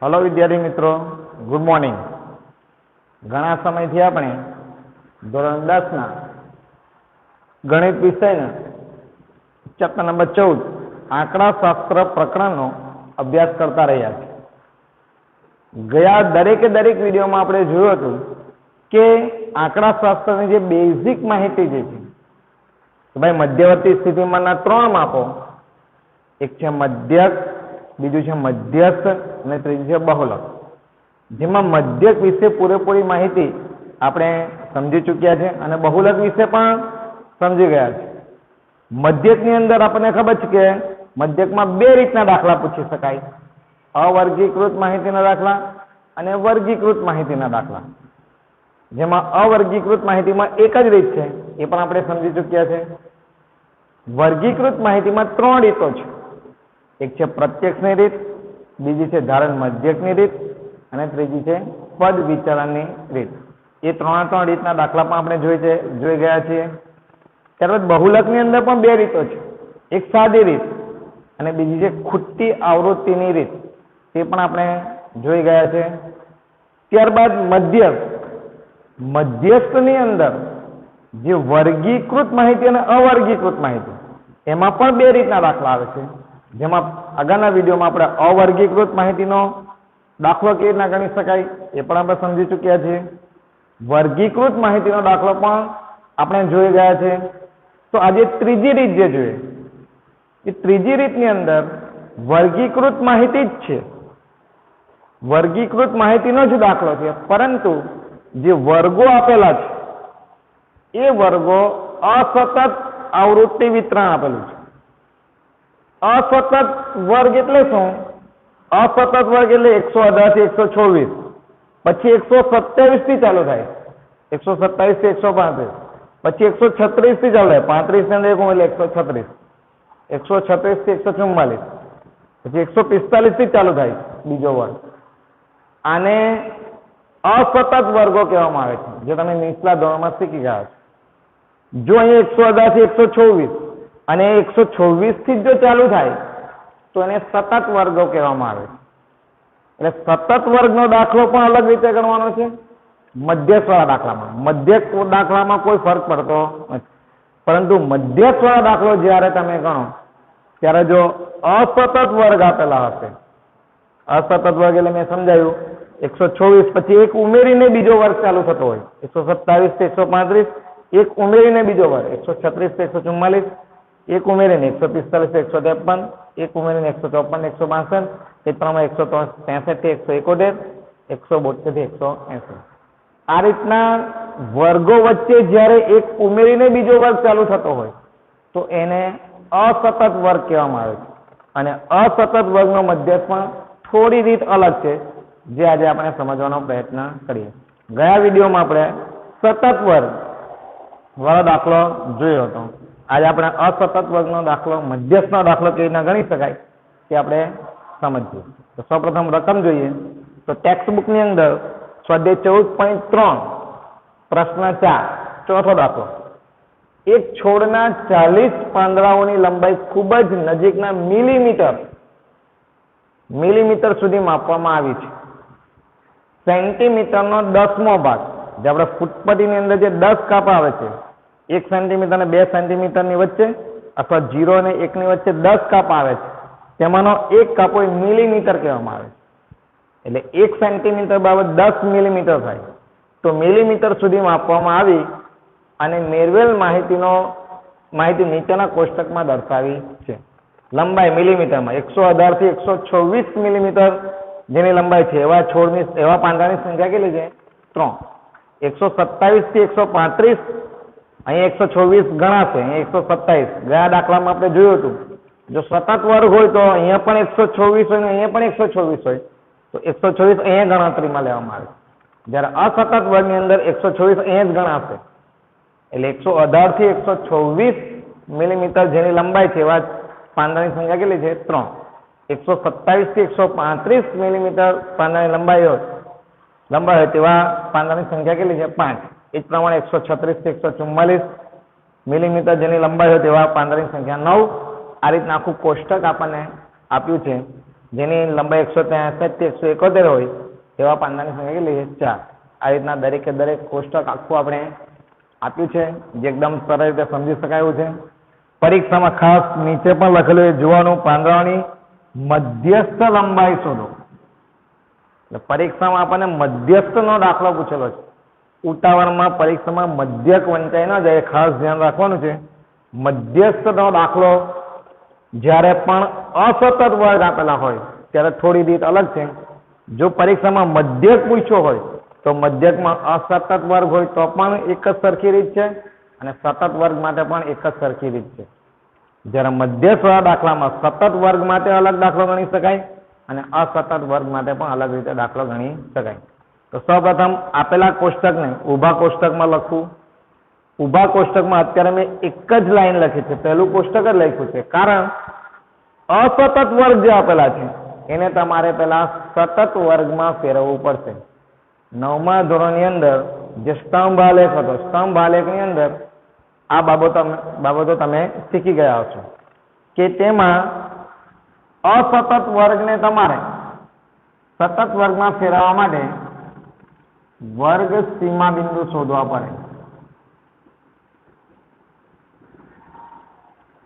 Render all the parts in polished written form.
Hello विद्यार्थी मित्रों, good morning. घना समयथी आपणे धोरण 10 ना गणित विषयना चैप्टर नंबर 14 आंकड़ाशास्त्र प्रकरणनो अभ्यास करता रह्या छे। गया दरेके दरेक विडियोमां आपणे जोयुं हतुं के आंकड़ाशास्त्रनी जे बेसिक माहिती जे छे तो भाई मध्यवर्ती स्थितिमानना 3 मापो, एक छे मध्यक, बीजू छे मध्यस्थ અને ત્રીજું છે બહુલક। જેમાં મધ્યક વિશે પૂરેપૂરી માહિતી આપણે સમજી ચૂક્યા છે અને બહુલક વિશે પણ સમજી ગયા છે। મધ્યકની અંદર આપણને ખબર છે કે મધ્યકમાં બે રીતના દાખલા પૂછી શકાય, અવર્ગીકૃત માહિતીના દાખલા અને વર્ગીકૃત માહિતીના દાખલા। જેમાં અવર્ગીકૃત માહિતીમાં એક જ રીત છે, એ પણ આપણે સમજી ચૂક્યા છે। વર્ગીકૃત માહિતીમાં 3 રીતો છે, એક છે પ્રત્યક્ષની રીત, બીજી છે ધારણ મધ્યકની રીત અને ત્રીજી છે પદ વિચલનની રીત। એ 3 રીતના દાખલા પણ આપણે જોઈ ગયા છીએ। ત્યારબાદ બહુલકની અંદર પણ બે રીતો છે, એક સાદી રીત અને બીજી છે ખૂટતી આવૃત્તિની રીત, તે પણ આપણે જોઈ ગયા છે। ત્યારબાદ મધ્યસ્થની અંદર જે વર્ગીકૃત માહિતી અને અવર્ગીકૃત માહિતી, એમાં પણ બે રીતના દાખલા આવે છે। જેમાં આગળના વિડીયોમાં આપણે અવર્ગીકૃત માહિતીનો દાખલો કેવી રીતના ગણી શકાય એ પણ આપણે સમજી ચૂક્યા છીએ। વર્ગીકૃત માહિતીનો દાખલો પણ આપણે જોઈ ગયા છે। તો આજે ત્રીજી રીત જે જોઈએ, એ ત્રીજી રીતની અંદર વર્ગીકૃત માહિતી જ છે, વર્ગીકૃત માહિતીનો જ દાખલો છે, પરંતુ જે વર્ગો આપેલા છે એ વર્ગો અસતત આવૃત્તિ વિતરણ આપેલું છે। असतत वर्ग એટલે શું? असतत वर्ग એટલે 118 થી 126, પછી 127 થી ચાલુ થાય, 127 થી 135, પછી 136 થી ચાલુ થાય, 35 ને 1 એટલે 136, 136 થી 144, પછી 145 થી ચાલુ થાય બીજો વર્ગ। આને અસતત વર્ગો કહેવામાં આવે છે, જે તમે નીચલા ધોરણમાં શીખી ગયા છો। જો અહીં 118 થી 126 અને 126 થી જો ચાલુ થાય તો એને સતત વર્ગો કહેવામાં આવે છે। એટલે સતત વર્ગનો દાખલો પણ અલગ રીતે ગણવાનો છે મધ્યસ્થવાળા દાખલામાં। મધ્યક દાખલામાં કોઈ ફરક પડતો નથી, પરંતુ મધ્યસ્થવાળા દાખલો જ્યારે તમે ગણો ત્યારે જો અસતત વર્ગ આપેલા હશે, અસતત વર્ગ એટલે મેં સમજાયું 126 પછી એક ઉમેરીને બીજો વર્ગ ચાલુ થતો હોય, 127 થી 135 એક ઉમેરીને બીજો વર્ગ, 136 થી 144 एक उमेरीने 145 से 153, एक उमेरीने 154 162, एक प्रमाण 163 થી 171, 172 થી 180। આ રીતના વર્ગો વચ્ચે જ્યારે એક ઉમેરીને બીજો વર્ગ ચાલુ થતો હોય તો એને અસતત વર્ગ કહેવામાં આવે છે। અને અસતત વર્ગનો મધ્યક પણ થોડી રીત અલગ છે, જે આજે આપણે સમજવાનો પ્રયત્ન કરીએ। ગયા વિડીયોમાં આપણે સતત વર્ગ વાળો દાખલો જોયો હતો, આજે આપણે અસતત વર્ગનો દાખલો, મધ્યસ્થનો દાખલો કેવી રીતના ગણી શકાય તે આપણે સમજીએ। તો સૌપ્રથમ રકમ જોઈએ તો ટેક્સ્ટ બુકની અંદર સ્વાધ્યાય 14.3 પ્રશ્ન 4 ચોથો દાખલો, એક છોડના 40 પાંદડાઓની લંબાઈ ખૂબ જ નજીકના મિલીમીટર સુધી માપવામાં આવી છે। સેન્ટીમીટરનો 10મો ભાગ, જે આપણે ફૂટપટ્ટીની અંદર જે 10 કાપા આવે છે, 1 સેન્ટીમીટર અને 2 સેન્ટીમીટરની વચ્ચે અથવા 0 અને 1 ની વચ્ચે 10 કાપા આવે છે, તેમાંનો એક કાપો એ મિલીમીટર કહેવામાં આવે છે। એટલે 1 સેન્ટીમીટર બાબત 10 મિલીમીટર થાય, તો મિલીમીટર સુધી માપવામાં આવી અને મેળવેલ માહિતી નીચેના કોષ્ટકમાં દર્શાવી છે। લંબાઈ મિલીમીટરમાં 118 થી 126 મિલીમીટર જેની લંબાઈ છે એવા પાંદડાની સંખ્યા કેટલી છે? 3। 127 થી 135, અહીં 126 ગણાશે, અહીં 127, ગયા દાખલામાં આપણે જોયું હતું, જો સતત વર્ગ હોય તો અહીંયા પણ 126 હોય ને અહીંયા પણ 126 હોય તો 126 અહીંયા ગણતરીમાં લેવામાં આવે, જ્યારે અસતત વર્ગની અંદર 126 અહીંયા જ ગણાશે। એટલે 118 થી 126 મિલીમીટર જેની લંબાઈ છે એવા પાંદડાની સંખ્યા કેટલી છે? 3। 127 થી 135 મિલીમીટર પાંદડાની લંબાઈ હોય તેવા પાંદડાની સંખ્યા કેટલી છે? 5। એ જ પ્રમાણે 136 થી 144 મિલીમીટર જેની લંબાઈ હોય તેવા પાંદડાની સંખ્યા 9। આ રીતના આખું કોષ્ટક આપણને આપ્યું છે, જેની લંબાઈ 163 થી 171 હોય એવા પાંદાની સંખ્યા કેટલી છે? 4. આ રીતના દરેકે દરેક કોષ્ટક આખું આપણે આપ્યું છે, જે એકદમ સરળ રીતે સમજી શકાય એવું છે. પરીક્ષામાં ખાસ નીચે પણ લખેલું છે, જોવાનું પાંદડાઓની મધ્યસ્થ લંબાઈ શોધો. એટલે પરીક્ષામાં આપણને મધ્યસ્થનો દાખલો પૂછેલો છે. ઉતાવળમાં પરીક્ષામાં મધ્યક વંચાઈ ન જાય, ખાસ ધ્યાન રાખવાનું છે. મધ્યસ્થનો દાખલો જ્યારે પણ અસતત વર્ગ આપેલા હોય ત્યારે થોડી રીત અલગ છે. જો પરીક્ષામાં મધ્યક પૂછ્યો હોય તો મધ્યકમાં અસતત વર્ગ હોય તો પણ એક જ સરખી રીત છે, અને સતત વર્ગ માટે પણ એક જ સરખી રીત છે. જ્યારે મધ્યસ્થ દાખલામાં સતત વર્ગ માટે અલગ દાખલો ગણી શકાય અને અસતત વર્ગ માટે પણ અલગ રીતે દાખલો ગણી શકાય. તો સૌપ્રથમ આપેલા કોષ્ટકને ઊભા કોષ્ટકમાં લખવું. ઊભા કોષ્ટકમાં અત્યારે મેં એક જ લાઈન લખી છે, પહેલું કોષ્ટક જ લખ્યું છે, કારણ અસતત વર્ગ જે આપેલા છે એને તમારે પહેલા સતત વર્ગમાં ફેરવવું પડશે. 9મા ધોરણની અંદર જે સ્તંભ આલેખ હતો, સ્તંભ આલેખની અંદર આ બાબતો તમે શીખી ગયા હશો કે તેમાં અસતત વર્ગને તમારે સતત વર્ગમાં ફેરવવા માટે વર્ગ સીમા બિંદુ શોધવા પડે.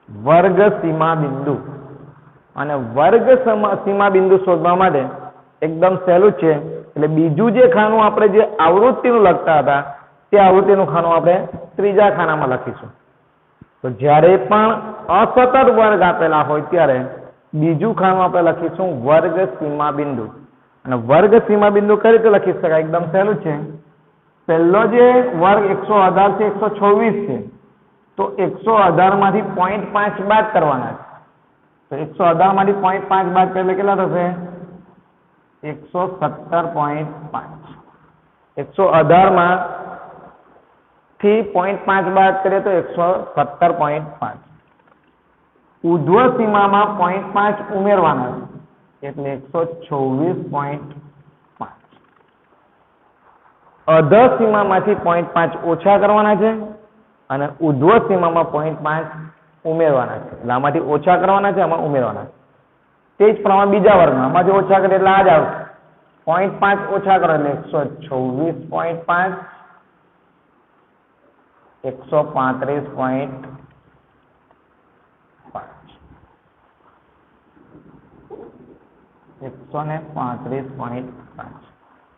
વર્ગ સીમા બિંદુ અને વર્ગ સીમા બિંદુ શોધવા માટે એકદમ સહેલું છે. એટલે બીજું જે ખાનું આપણે જે આવૃત્તિનું લખતા હતા તે આવૃત્તિનું ખાનું આપણે ત્રીજા ખાનામાં લખીશું. તો જ્યારે પણ અસતત વર્ગ આપેલા હોય ત્યારે બીજું ખાનું આપણે લખીશું વર્ગ સીમા બિંદુ. અને વર્ગ સીમા બિંદુ કઈ રીતે લખી શકાય? એકદમ સહેલું છે. પહેલો જે વર્ગ 118 થી 126 છે, તો 118 માંથી 0.5 બાદ કરવાના છે. તો 118 માંથી 0.5 બાદ કરીએ કેટલા થશે? 117.5. 118 માંથી 0.5 બાદ કરીએ તો 117.5. ઉર્ધ્વ સીમામાં 0.5 ઉમેરવાના છે એટલે 124.5. અધર સીમામાંથી 0.5 ઓછા કરવાના છે અને ઉર્ધ્વ સીમામાં 0.5 ઉમેરવાના છે. એટલે આમાંથી ઓછા કરવાના છે, આમાં ઉમેરવાના છે. તે જ પ્રમાણે બીજા વર્ગમાં આમાંથી ઓછા કરીએ એટલે આ જ આવશે. 0.5 ઓછા કરો એટલે 124.5, 135.5, 135.5.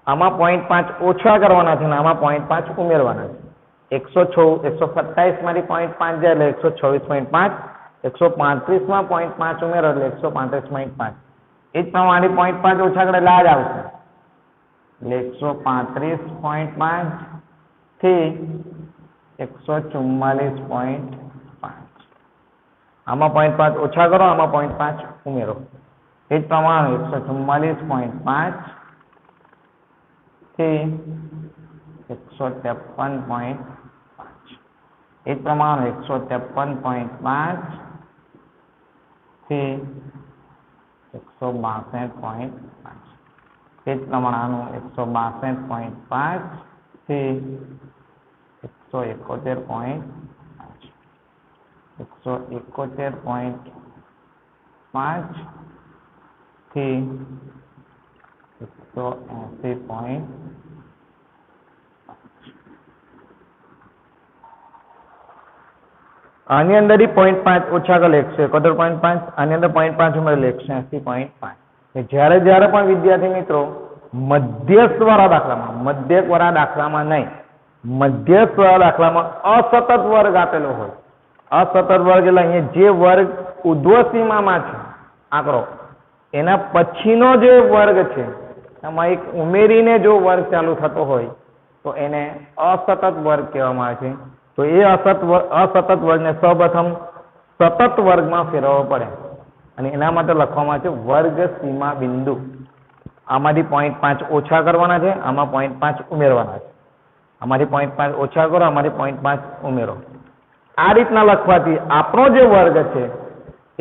આમાં 0.5 ઓછા કરવાના છે અને આમાં 0.5 ઉમેરવાના છે. 127 માંથી 0.5 જાય એટલે 126.5, 135 માં 0.5 ઉમેરો એટલે 135.5. એ જ પ્રમાણે 0.5 ઓછા કરે એટલે આ જ આવશે. એટલે 135.5 થી 144.5. આમાં 0.5 ઓછા કરો, આમાં 0.5 ઉમેરો. એ જ પ્રમાણે 144.5 થી 153.5. એ જ પ્રમાણે 153.5 થી 162.5. એ જ પ્રમાણે 162.5 થી 171.5. 171.5 થી 180.5. આની અંદર 0.5 ઓછા કરે 171.5, આની અંદર 0.5 ઉમેરેલ 180.5. જ્યારે જ્યારે પણ વિદ્યાર્થી મિત્રો મધ્યસ્થ વાળા દાખલામાં નહીં, મધ્યસ્થ વાળા દાખલામાં અસતત વર્ગ આપેલો હોય, અસતત વર્ગ એટલે અહીંયા જે વર્ગ ઉર્ધ્વ સીમામાં છે આંકડો, એના પછીનો જે વર્ગ છે એમાં એક ઉમેરીને જો વર્ગ ચાલુ થતો હોય તો એને અસતત વર્ગ કહેવામાં આવે છે. તો એ અસતત વર્ગને સૌપ્રથમ સતત વર્ગમાં ફેરવવો પડે અને એના માટે લખવામાં આવે છે વર્ગ સીમા બિંદુ. આમાંથી 0.5 ઓછા કરવાના છે, આમાં 0.5 ઉમેરવાના છે. આમાંથી 0.5 ઓછા કરો, આમાંથી 0.5 ઉમેરો. આ રીતના લખવાથી આપણો જે વર્ગ છે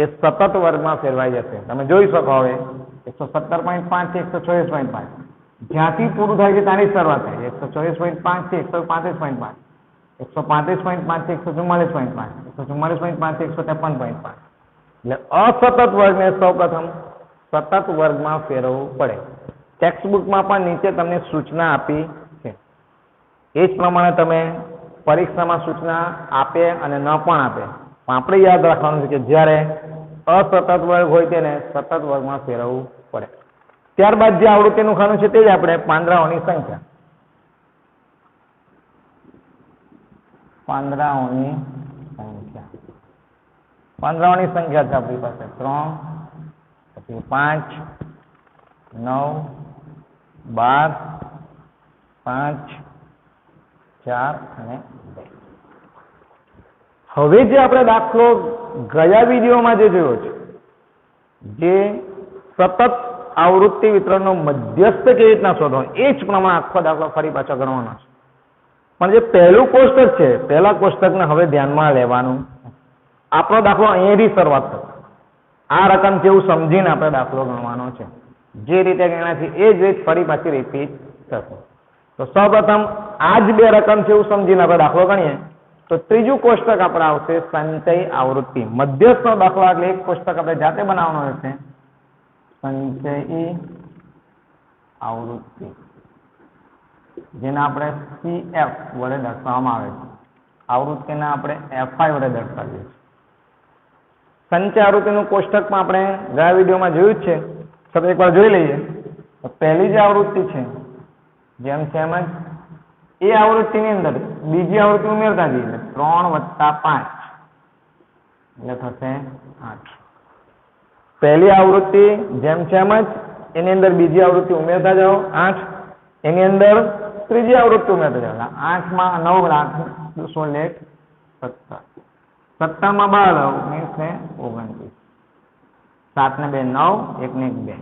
એ સતત વર્ગમાં ફેરવાઈ જશે. તમે જોઈ શકો હવે 117.5 થી 124.5 જ્યાંથી પૂરું થાય છે ત્યાંની શરૂઆત થાય. 124.5 થી 135.5, 135.5 થી 144.5, 144.5 થી 153.5. એટલે અસતત વર્ગને સૌપ્રથમ સતત વર્ગમાં ફેરવવું પડે. ટેક્સ્ટબુકમાં પણ નીચે તમને સૂચના આપી છે. એ જ પ્રમાણે તમે પરીક્ષામાં સૂચના આપે અને ન પણ આપે. પણ આપણે યાદ રાખવાનું છે કે જ્યારે અસતત વર્ગ હોય તેને સતત વર્ગમાં ફેરવવું પડે. ત્યારબાદ જે આવૃત્તિનું ખાનું છે તે જ આપણે પાંદડાઓની સંખ્યા. પાંદડાઓની સંખ્યા છે આપણી પાસે 3, પછી 5, 9, 12, 5, 4 અને 2. હવે જે આપણે દાખલો ગયા વિડીયોમાં જે જોયો છે, જે સતત આવૃત્તિ વિતરણનો મધ્યસ્થ કેવી રીતના શોધવો, એ જ પ્રમાણે આખો દાખલો ફરી પાછો ગણવાનો છે. પણ જે પહેલું કોષ્ટક છે, પહેલા કોષ્ટકને હવે ધ્યાનમાં લેવાનું. આપણો દાખલો અહીંયાથી શરૂઆત થશે. આ રકમ જેવું સમજીને આપણે દાખલો ગણવાનો છે. જે રીતે ગણ્યા છે એ જ રીત ફરી પાછી રિપીટ થશે. તો સૌપ્રથમ આ જ બે રકમ છે એવું સમજીને આપણે દાખલો ગણીએ તો ત્રીજું કોષ્ટક આપણે આવશે સંચય આવૃત્તિ. મધ્યસ્થનો દાખલો એટલે એક કોષ્ટક આપણે જાતે બનાવવાનો રહેશે. સંચય આવૃત્તિ, જેને આપણે CF વડે દર્શાવવામાં આવે છે. આવૃત્તિને આપણે FI વડે દર્શાવીએ છીએ. સંચય આવૃત્તિનું કોષ્ટકમાં આપણે ગયા વિડીયોમાં જોયું જ છે, છતાં એકવાર જોઈ લઈએ. તો પહેલી જે આવૃત્તિ છે, જેમ છે એમ જ એ આવૃત્તિની અંદર બીજી આવૃત્તિ ઉમેરતા જઈએ. 3 + 5 એટલે થશે 8. પહેલી આવૃત્તિ જેમ છે એમ જ એની અંદર બીજી આવૃત્તિ ઉમેરતા જાઓ 8. એની અંદર ત્રીજી આવૃત્તિ ઉમેરતા જાઓ. 8 માં 9 8 16 17. 17 માં 12 19 7 ને 2 9 1 ને 1 2.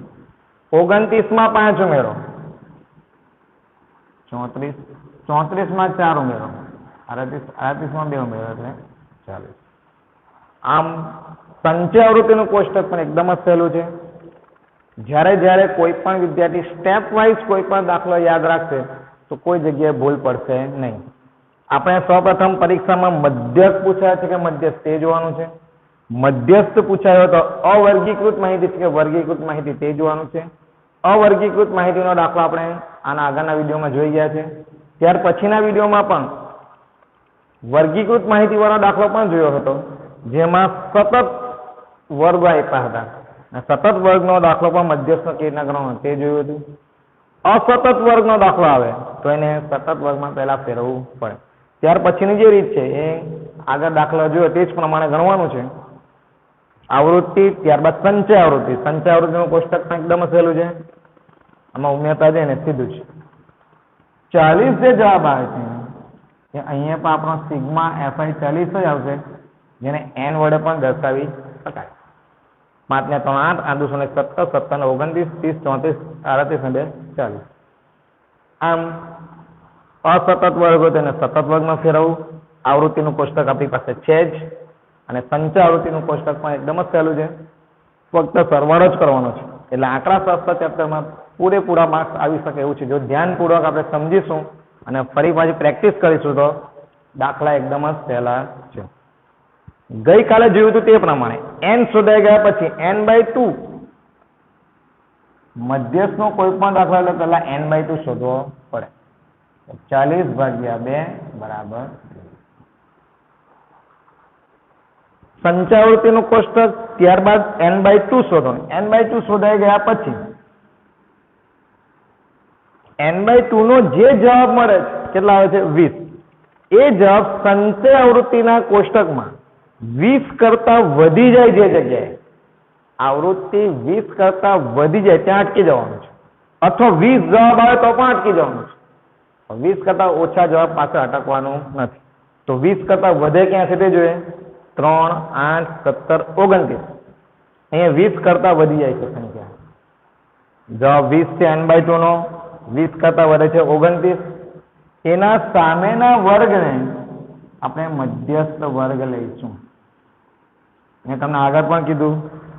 29 માં 5 ઉમેરો 34. 34 માં 4 ઉમેરો 38 માં 2 ઉમેરો એટલે 40. આમ સંચય આવૃત્તિનું કોષ્ટક પણ એકદમ જ સહેલું છે. જ્યારે કોઈ પણ વિદ્યાર્થી સ્ટેપ વાઇઝ કોઈ પણ દાખલો યાદ રાખશે તો કોઈ જગ્યાએ ભૂલ પડશે નહીં. આપણે સૌપ્રથમ પરીક્ષામાં મધ્યસ્થ પૂછાય છે કે મધ્યસ્થ તે જોવાનું છે. મધ્યસ્થ પૂછાયો તો અવર્ગીકૃત માહિતી છે કે વર્ગીકૃત માહિતી તે જોવાનું છે. અવર્ગીકૃત માહિતીનો દાખલો આપણે આના આગળના વિડીયોમાં જોઈ ગયા છે. ત્યાર પછીના વિડીયોમાં પણ વર્ગીકૃત માહિતી વાળો દાખલો પણ જોયો હતો, જેમાં સતત વર્ગો આપ્યા હતા. સતત વર્ગનો દાખલો પણ મધ્યસ્થ કેવી રીતના ગણવાનો તે જોયું હતું. અસતત વર્ગનો દાખલો આવે તો એને સતત વર્ગમાં પહેલા ફેરવવું પડે. ત્યાર પછીની જે રીત છે એ આગળ દાખલો જોયો તે જ પ્રમાણે ગણવાનું છે. આવૃત્તિ, ત્યારબાદ સંચય આવૃત્તિ. સંચય આવૃત્તિનું કોષ્ટક પણ એકદમ સહેલું છે. આમાં ઉમેરતા જાય ને સીધું જ 40 જે જવાબ આવે છે એ અહીંયા પણ આપણો સિગ્મા FI 40 જ આવશે, જેને n વડે પણ દર્શાવી શકાય. 5 ને 3 8 8 2 17 17 ને 29 30 34 38 ને 2 40. આમ અસતત વર્ગ હોય તેને સતત વર્ગમાં ફેરવવું. આવૃત્તિનું કોષ્ટક આપણી પાસે છે જ. અને સંચય આવૃત્તિનું કોષ્ટક પણ એકદમ જ સહેલું છે. ફક્ત સરવાળો જ કરવાનો છે. એટલે આંકડાશાસ્ત્ર ચેપ્ટરમાં પૂરેપૂરા માર્ક્સ આવી શકે એવું છે. જો ધ્યાનપૂર્વક આપણે સમજીશું અને ફરી પાછી પ્રેક્ટિસ કરીશું તો દાખલા એકદમ જ સહેલા છે. ગઈકાલે જોયું હતું તે પ્રમાણે n શોધાઈ ગયા પછી n/2 મધ્યસ્થનો કોઈ પણ દાખલા એટલે પહેલા n/2 શોધવો પડે. 40/2 બરાબર. સંચયાવૃત્તિનું કોષ્ટક, ત્યારબાદ n/2 શોધો. n/2 શોધાઈ ગયા પછી n/2 નો જે જવાબ મળે કેટલા આવે છે 20. એ જવાબ સંચય આવૃત્તિના કોષ્ટકમાં 20 કરતા વધી જાય જે જગ્યાએ આવૃત્તિ 20 કરતા વધી જાય ત્યાં અટકી જવાનું છે. અથવા 20 જવાબ આવે તો પણ અટકી જવાનું છે. 20 કરતા ઓછા જવાબ પાસે અટકવાનું નથી. તો 20 કરતા વધે ક્યાં છે તે જોઈએ. 3 8 17 29. અહીંયા 20 કરતા વધી જાય છે સંખ્યા. જવાબ 20 છે n/2 નો. 20 કરતા વધે છે 29. એના સામેના વર્ગને આપણે મધ્યસ્થ વર્ગ લઈશું. મેં તમને આગળ પણ કીધું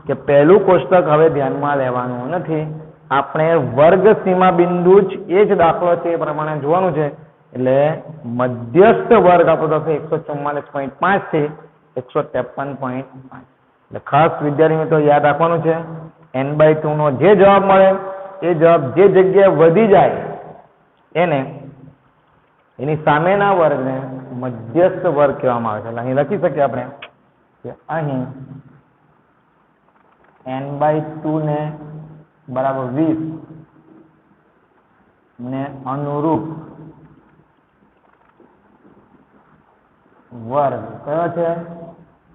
કે પહેલું કોષ્ટક હવે ધ્યાનમાં લેવાનું નથી. આપણે વર્ગ સીમા બિંદુ જ એ જ દાખલો છે એ પ્રમાણે જોવાનું છે. એટલે મધ્યસ્થ વર્ગ આપણો થશે 144.5 થી 153.5. એટલે ખાસ વિદ્યાર્થી મિત્રો યાદ રાખવાનું છે n/2 નો જે જવાબ મળે એ જવાબ જે જગ્યાએ વધી જાય એને એની સામેના વર્ગને મધ્યસ્થ વર્ગ કહેવામાં આવે છે. એટલે અહીં લખી શકીએ આપણે કે અહીં n/2 ને બરાબર 20 ને અનુરૂપ વર્ગ કયો છે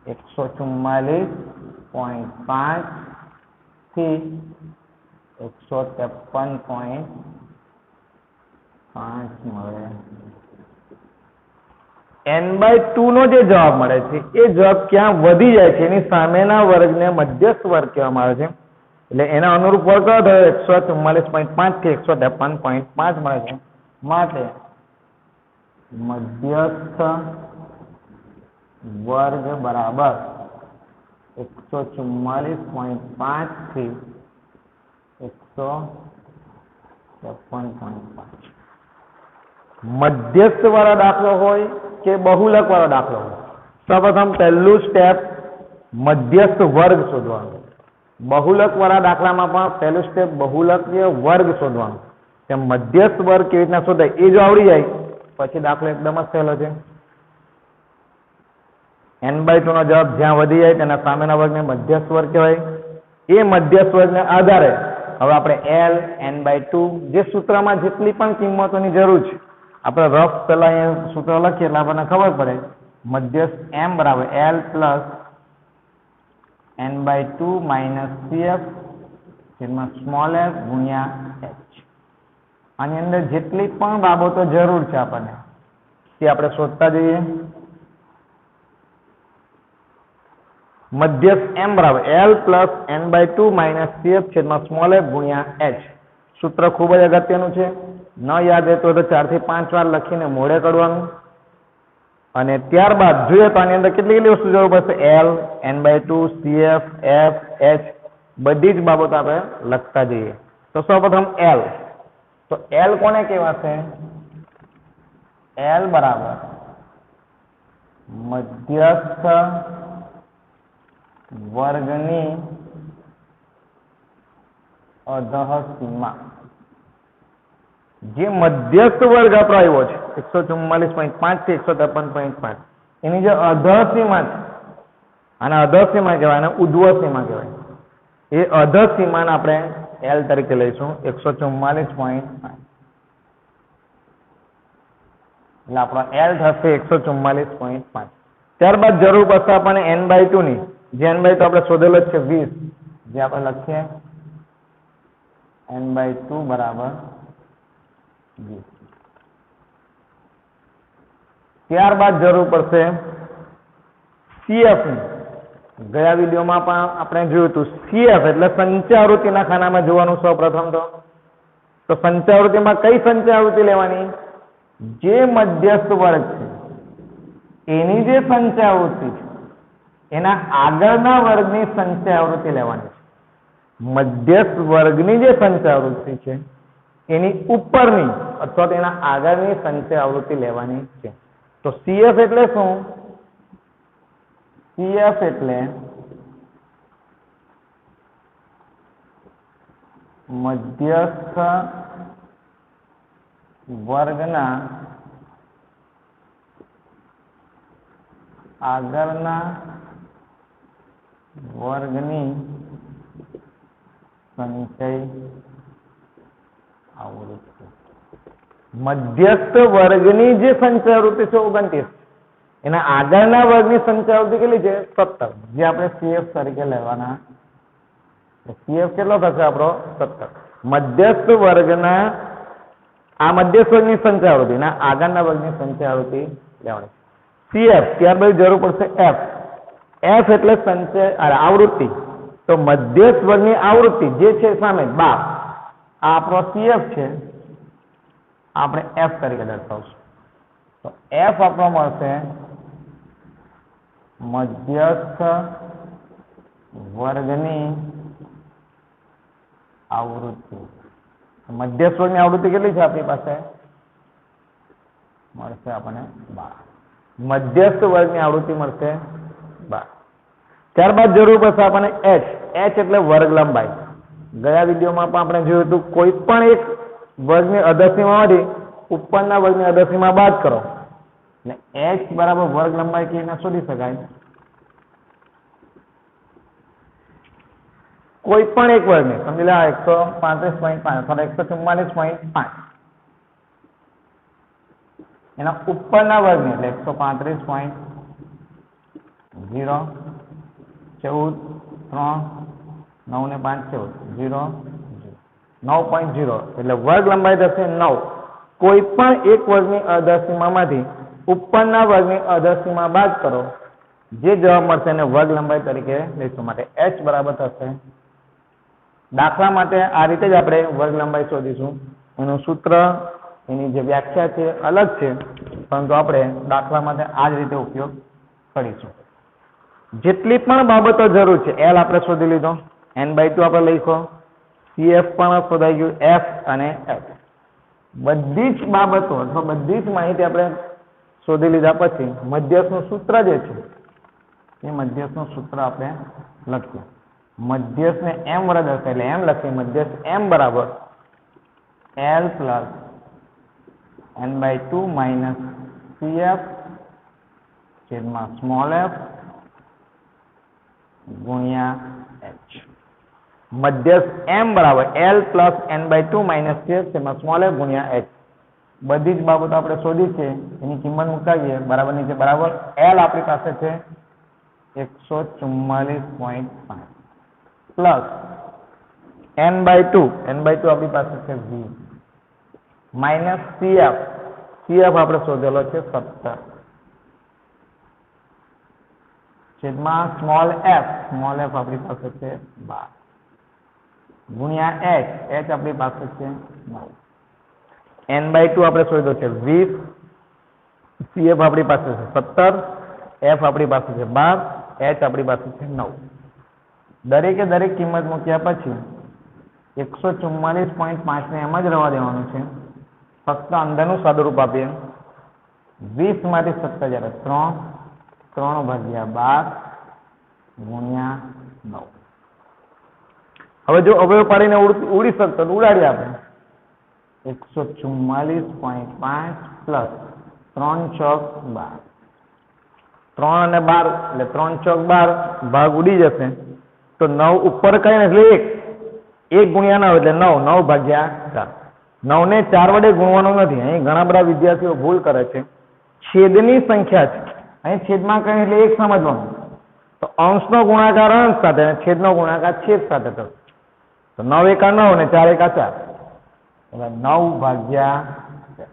144.5 થી 153.5 મળે. n/2 નો જે જવાબ મળે છે એ જવાબ ક્યાં વધી જાય છે એની સામેના વર્ગને મધ્યસ્થ વર્ગ કહેવામાં આવે છે. એટલે એના અનુરૂપ વર્ગ કયો થયો 144.5 થી 153.5 મળે છે. માટે મધ્યસ્થ વર્ગ બરાબર 144.5 થી 153.5. મધ્યસ્થ વાળો દાખલો હોય કે બહુલક વાળો દાખલો હોય, સૌપ્રથમ પહેલું સ્ટેપ મધ્યસ્થ વર્ગ શોધવાનો. બહુલક વાળા દાખલામાં પણ પહેલું સ્ટેપ બહુલકીય વર્ગ શોધવાનો. તેમ મધ્યસ્થ વર્ગ કેવી રીતના શોધાય એ જો આવડી જાય પછી દાખલો એકદમ જ સહેલો છે. n/2 નો જવાબ જ્યાં વધી જાય તેના સામેના વર્ગને મધ્યસ્થ વર્ગ કહેવાય. એ મધ્યસ્થ વર્ગને આધારે હવે આપણે l n/2 જે સૂત્રમાં જેટલી પણ કિંમતોની જરૂર છે આપણે રફ પેલા અહીંયા સૂત્ર લખીએ એટલે આપણને ખબર પડે. મધ્યસ્થ m બરાબર l plus n/2 minus cf જેમાં સ્મોલ f ગુણ્યા h. આની અંદર જેટલી પણ બાબતો જરૂર છે આપણને તે આપણે શોધતા જઈએ. મધ્યસ્થ m બરાબર l plus n/2 minus cf છેદમાં સ્મોલ f ગુણ્યા h. સૂત્ર ખૂબ જ અગત્યનું છે. ન યાદ રહેતું હોય તો 4 થી 5 વાર લખીને મોઢે કાઢવાનું. અને ત્યારબાદ જોઈએ તો આની અંદર કેટલી વસ્તુ જરૂર પડશે l n/2 cf f h બધી જ બાબતો આપણે લખતા જઈએ. તો સૌપ્રથમ l. તો l કોને કહેવાશે? l બરાબર મધ્યસ્થ વર્ગની અધઃ સીમા. જે મધ્યસ્થ વર્ગ આપણો આવ્યો છે 144.5 થી 153.5 એની જે અધઃ સીમા છે આને અધઃ સીમા કહેવાય અને ઉધ્વ સીમા કહેવાય. એ અધઃ સીમાને આપણે l તરીકે લઈશું 144.5. એટલે આપણો l થશે 144.5. ત્યારબાદ જરૂર પડશે આપણને n/2 ની. જે n/2 આપણે શોધેલો જ છે 20. જે આપણે લખીએ n/2 બરાબર 20. ત્યારબાદ જરૂર પડશે CF ની. ગયા વિડીયોમાં પણ આપણે જોયું હતું CF એટલે સંચયાવૃત્તિના ખાનામાં જોવાનું. સૌપ્રથમ તો સંચયાવૃત્તિમાં કઈ સંચયાવૃત્તિ લેવાની? જે મધ્યસ્થ વર્ગ છે એની જે સંચયાવૃત્તિ છે એના આગળના વર્ગની સંચયાવૃત્તિ લેવાની છે. મધ્યસ્થ વર્ગની જે સંચયાવૃત્તિ છે એની ઉપરની અથવા તો એના આગળની સંચયાવૃત્તિ લેવાની છે. તો CF એટલે શું? CF એટલે મધ્યસ્થ વર્ગના આગળના વર્ગની સંચય આવૃત્તિ. મધ્યસ્થ વર્ગની જે સંચયાવૃત્તિ છે 29 એના આગળના વર્ગની સંચયાવૃત્તિ કેટલી છે 17. જે આપણે CF તરીકે લેવાના. CF કેટલો થશે આપણો 17. મધ્યસ્થ વર્ગના આ મધ્યસ્થ વર્ગની સંચયાવૃત્તિ ના આગળના વર્ગની સંચયાવૃત્તિ લેવાની. CF ત્યારબાદ જરૂર પડશે F. F એટલે સંચય આવૃત્તિ. તો મધ્યસ્થ વર્ગની આવૃત્તિ જે છે સામે 12 આ આપણો CF છે આપણે F તરીકે દર્શાવશું. તો F આપણો મળશે મધ્યસ્થ વર્ગની આવૃત્તિ. મધ્યસ્થ વર્ગની આવૃત્તિ કેટલી છે આપણી પાસે? મળશે આપણને 12. મધ્યસ્થ વર્ગની આવૃત્તિ મળશે 12. ત્યારબાદ જરૂર પડશે આપણને H. H એટલે વર્ગ લંબાઈ. ગયા વિડીયોમાં પણ આપણે જોયું હતું કોઈ પણ એક વર્ગની અધસીમામાંથી ઉપરના વર્ગની અધસીમા બાદ કરો એટલે h બરાબર વર્ગ લંબાઈ કહીને શોધી શકાય. કોઈ પણ એક વર્ગને સમજી લે 135.5 અથવા 144.5 એના ઉપરના વર્ગને એટલે 135.0 14 3 9 ને 5 14 9.0 એટલે વર્ગ લંબાઈ થશે 9. કોઈ પણ એક વર્ગની અધસીમામાંથી ઉપરના વર્ગની અધસીમા બાદ કરો જે જવાબ મળશે એને વર્ગ લંબાઈ તરીકે લઈશું. માટે h બરાબર થશે. દાખલા માટે આ રીતે જ આપણે વર્ગ લંબાઈ શોધીશું. એનું સૂત્ર એની જે વ્યાખ્યા છે અલગ છે, પરંતુ આપણે દાખલા માટે આ જ રીતે ઉપયોગ કરીશું. જેટલી પણ બાબતો જરૂર છે l આપણે શોધી લીધો, n/2 આપણે લખો, cf પણ શોધાઈ ગયું, f અને h બધી જ બાબતો અથવા બધી જ માહિતી આપણે શોધી લીધા પછી મધ્યસ્થનું સૂત્ર જે છે એ મધ્યસ્થનું સૂત્ર આપણે લખીએ. મધ્યસ્થને m વડે દર્શાવીએ એટલે m લખીએ. મધ્યસ્થ m બરાબર l plus n/2 minus cf છેદમાં સ્મોલ f ગુણ્યા h. મધ્યસ્થ m બરાબર l plus n/2 minus cf છેદમાં સ્મોલ f ગુણ્યા h. બધી જ બાબતો આપણે શોધી છે એની કિંમત મુકાવીએ બરાબર નીચે બરાબર l આપણી પાસે છે 144.5 પ્લસ n/2 આપણી પાસે છે 20 માઇનસ cf આપણે શોધેલો છે 17 છેદમાં સ્મોલ f આપણી પાસે છે 12 ગુણ્યા h આપણી પાસે છે 9. n/2 આપણે શોધ્યો છે 20, cf આપણી પાસે છે 17, f આપણી પાસે છે 12, h આપણી પાસે છે 9. દરેકે દરેક કિંમત મૂક્યા પછી 144.5 ને એમ જ રહેવા દેવાનું છે. ફક્ત અંદરનું સાદુરૂપ આપીએ. 20 માંથી 17 જ્યારે 3/12 ગુણ્યા 9. હવે જો અવયવ પાડીને ઉડી શકતો ઉડાડીએ આપણે 144.5 પ્લસ 3 ચોક 12, 3 અને 12 એટલે 3 ચોક 12 ભાગ ઉડી જશે તો 9 ઉપર કઈ એટલે 1 ગુણ્યા 9 એટલે 9 ભાગ્યા 4. 9 ને 4 વડે ગુણવાનું નથી. અહીં ઘણા બધા વિદ્યાર્થીઓ ભૂલ કરે છે. છેદની સંખ્યા છે, અહીં છેદમાં કઈ એટલે 1 સમજવાનું. તો અંશનો ગુણાકાર અંશ સાથે અને છેદનો ગુણાકાર છેદ સાથે થશે. તો 9 એકા 9 ને 4 એકા 4 એટલે 9 ભાગ્યા 4.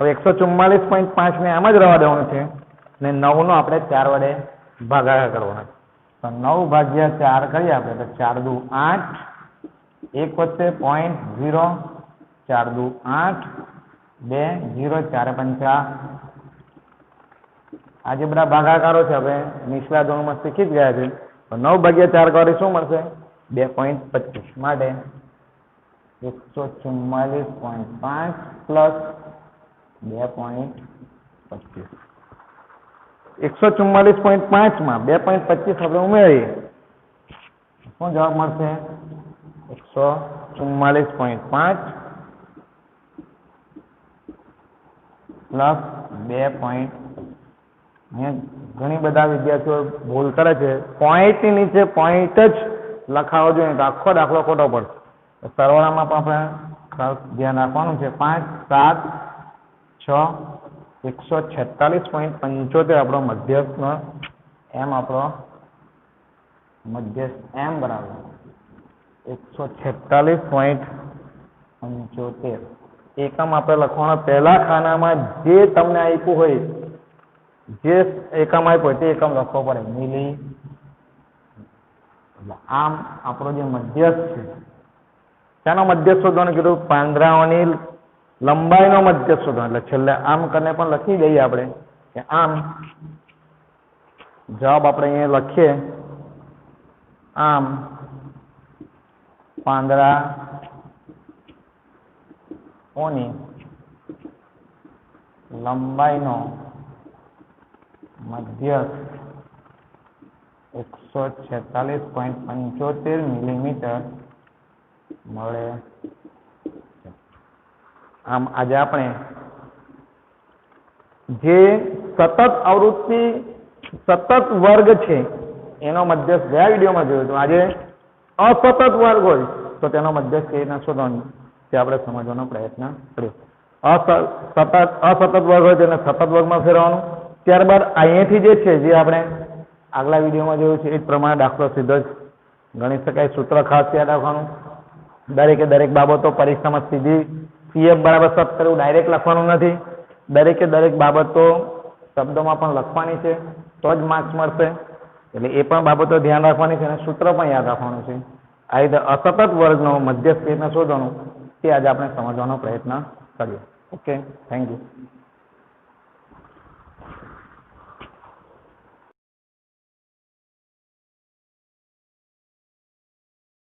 હવે 144.5 ને આમ જ રહેવા દેવાનું છે ને 9 નો આપણે 4 વડે ભાગાકાર કરવાનો. તો 9 ભાગ્યા 4 કરીએ આપણે તો 4 દુ 8, 1 વચ્ચે 0.0, 4 દુ 8, 2 0, 4 પંચા. આ જે બધા ભાગાકારો છે આપણે નીચલા ધોરણમાં શીખી જ ગયા છે. તો 9 ભાગ્યા 4 કરી શું મળશે? 2.25. માટે 144.5 પ્લસ 2.25. 144.5 માં 2.25 આપણે ઉમેરીએ શું જવાબ મળશે? 144.5 પ્લસ 2. ઘણી બધા વિદ્યાર્થીઓ ભૂલ કરે છે. પોઈન્ટની નીચે પોઈન્ટ જ લખાવો જોઈએ તો આખો દાખલો ખોટો પડશે. સરવાળામાં પણ આપણે ખાસ ધ્યાન રાખવાનું છે. 5 7 6 146.75 આપણો મધ્યસ્થનો એમ આપણો મધ્યસ્થ એમ બરાબર 146.75. એકમ આપણે લખવાનો પહેલા ખાનામાં જે તમને આપ્યું હોય, જે એકમ આપ્યો તે એકમ લખવો પડે. મિલી. આમ આપણો જે મધ્યસ્થ છે શાનો મધ્યસ્થ શોધવાનું કીધું? પાંદડાઓની લંબાઈનો મધ્યસ્થ શોધવાનો. એટલે છેલ્લે આમ કરીને પણ લખી દઈએ આપણે કે આમ જવાબ આપણે અહીંયા લખીએ. આમ પાંદડાઓની લંબાઈનો મધ્યસ્થ 146.75 મિલીમીટર મળે. આમ આજે આપણે જે સતત આવૃત્તિ સતત વર્ગ છે એનો મધ્યસ્થ ગયા વિડીયોમાં જોયું હતું. આજે અસતત વર્ગ હોય તો તેનો મધ્યસ્થ કેવી રીતના શોધવાનો તે આપણે સમજવાનો પ્રયત્ન કર્યો. અસતત વર્ગ હોય તેને સતત વર્ગમાં ફેરવવાનું. ત્યારબાદ અહીંયાથી જે છે જે આપણે આગલા વિડીયોમાં જોયું છે એ જ પ્રમાણે દાખલો સીધો જ ગણી શકાય. સૂત્ર ખાસ યાદ રાખવાનું. દરેકે દરેક બાબતો પરીક્ષામાં સીધી CF બરાબર 70 એવું ડાયરેક્ટ લખવાનું નથી. દરેકે દરેક બાબતો શબ્દોમાં પણ લખવાની છે તો જ માર્ક્સ મળશે. એટલે એ પણ બાબતો ધ્યાન રાખવાની છે અને સૂત્ર પણ યાદ રાખવાનું છે. આ રીતે અસતત વર્ગનો મધ્યસ્થ કેવી રીતના શોધવાનો તે આજે આપણે સમજવાનો પ્રયત્ન કર્યો. Okay, thank you.